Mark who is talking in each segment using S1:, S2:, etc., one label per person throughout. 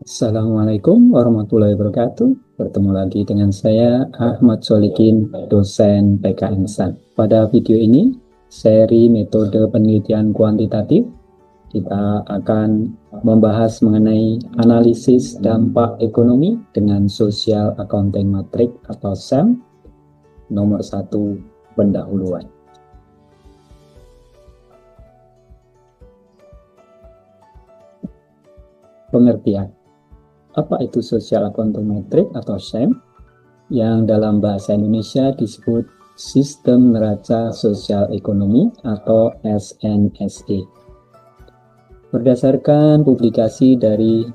S1: Assalamualaikum warahmatullahi wabarakatuh. Bertemu lagi dengan saya Ahmad Solikin, dosen PKN SAN. Pada video ini, seri metode penelitian kuantitatif, kita akan membahas mengenai analisis dampak ekonomi dengan Social Accounting Matrix atau SAM nomor 1 pendahuluan. Pengertian. Apa itu Social Accounting Matrix atau SAM? Yang dalam bahasa Indonesia disebut Sistem Neraca Sosial Ekonomi atau SNSE. Berdasarkan publikasi dari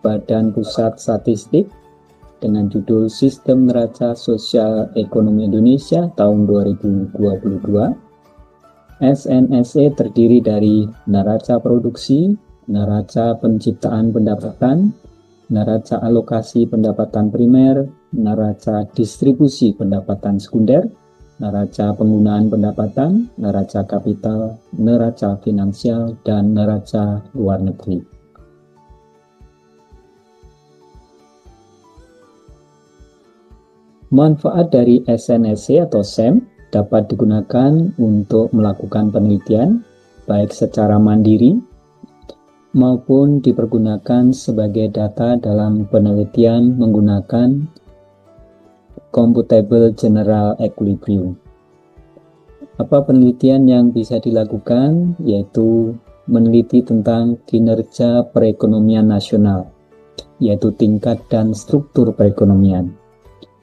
S1: Badan Pusat Statistik dengan judul Sistem Neraca Sosial Ekonomi Indonesia tahun 2022, SNSE terdiri dari neraca produksi, neraca penciptaan pendapatan, neraca alokasi pendapatan primer, neraca distribusi pendapatan sekunder, neraca penggunaan pendapatan, neraca kapital, neraca finansial, dan neraca luar negeri. Manfaat dari SNSE atau SAM dapat digunakan untuk melakukan penelitian baik secara mandiri maupun dipergunakan sebagai data dalam penelitian menggunakan Computable General Equilibrium. Apa penelitian yang bisa dilakukan? Yaitu meneliti tentang kinerja perekonomian nasional, yaitu tingkat dan struktur perekonomian.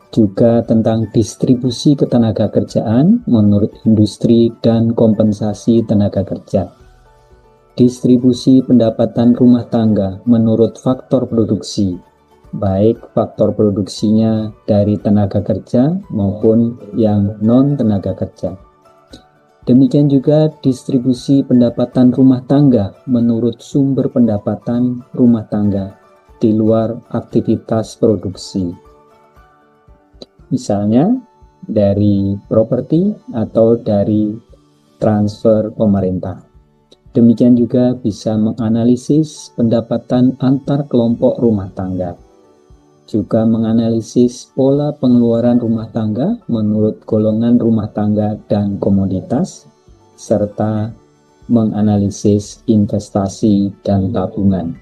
S1: Juga tentang distribusi ketenaga kerjaan menurut industri dan kompensasi tenaga kerja. Distribusi pendapatan rumah tangga menurut faktor produksi, baik faktor produksinya dari tenaga kerja maupun yang non-tenaga kerja. Demikian juga distribusi pendapatan rumah tangga menurut sumber pendapatan rumah tangga di luar aktivitas produksi. Misalnya dari properti atau dari transfer pemerintah. Demikian juga bisa menganalisis pendapatan antar kelompok rumah tangga. Juga menganalisis pola pengeluaran rumah tangga menurut golongan rumah tangga dan komoditas, serta menganalisis investasi dan tabungan.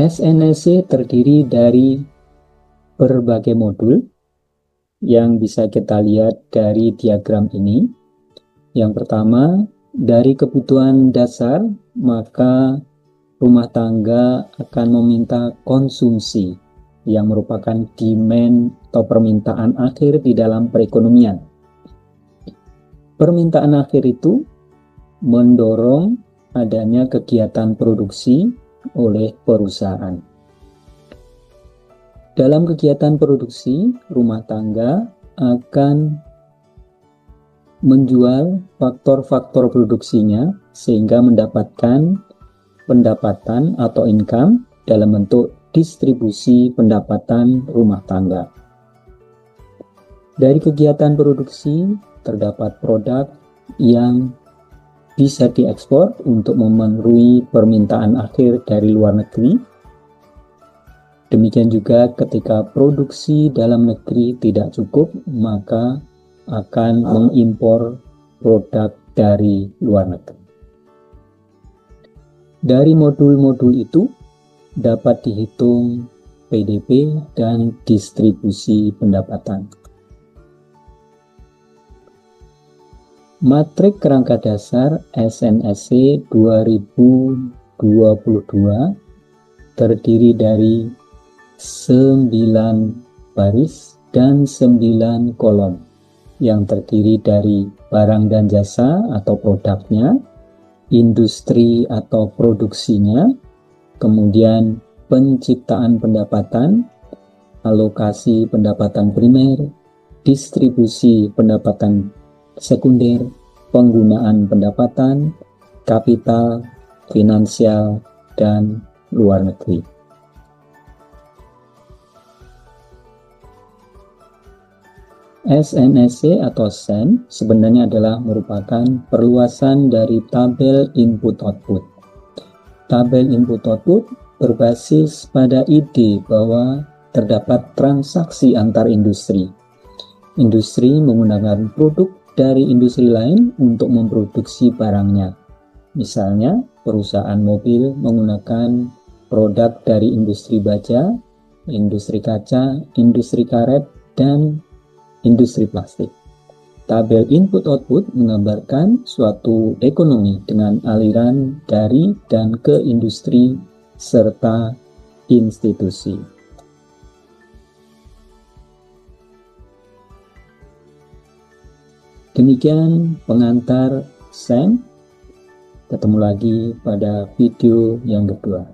S1: SNSE terdiri dari berbagai modul yang bisa kita lihat dari diagram ini. Yang pertama, dari kebutuhan dasar, maka rumah tangga akan meminta konsumsi yang merupakan demand atau permintaan akhir di dalam perekonomian. Permintaan akhir itu mendorong adanya kegiatan produksi oleh perusahaan. Dalam kegiatan produksi, rumah tangga akan menjual faktor-faktor produksinya sehingga mendapatkan pendapatan atau income dalam bentuk distribusi pendapatan rumah tangga. Dari kegiatan produksi terdapat produk yang bisa diekspor untuk memenuhi permintaan akhir dari luar negeri. Demikian juga ketika produksi dalam negeri tidak cukup, maka akan mengimpor produk dari luar negeri. Dari modul-modul itu dapat dihitung PDB dan distribusi pendapatan. Matriks kerangka dasar SNSE 2022 terdiri dari 9 baris dan 9 kolom yang terdiri dari barang dan jasa atau produknya, industri atau produksinya, kemudian penciptaan pendapatan, alokasi pendapatan primer, distribusi pendapatan sekunder, penggunaan pendapatan, kapital, finansial, dan luar negeri. SNSC atau SEN sebenarnya adalah merupakan perluasan dari tabel input-output. Tabel input-output berbasis pada ide bahwa terdapat transaksi antar industri. Industri menggunakan produk dari industri lain untuk memproduksi barangnya. Misalnya, perusahaan mobil menggunakan produk dari industri baja, industri kaca, industri karet, dan industri plastik. Tabel input-output menggambarkan suatu ekonomi dengan aliran dari dan ke industri serta institusi. Demikian pengantar SEN. Ketemu lagi pada video yang kedua.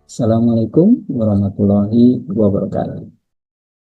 S1: Assalamualaikum warahmatullahi wabarakatuh.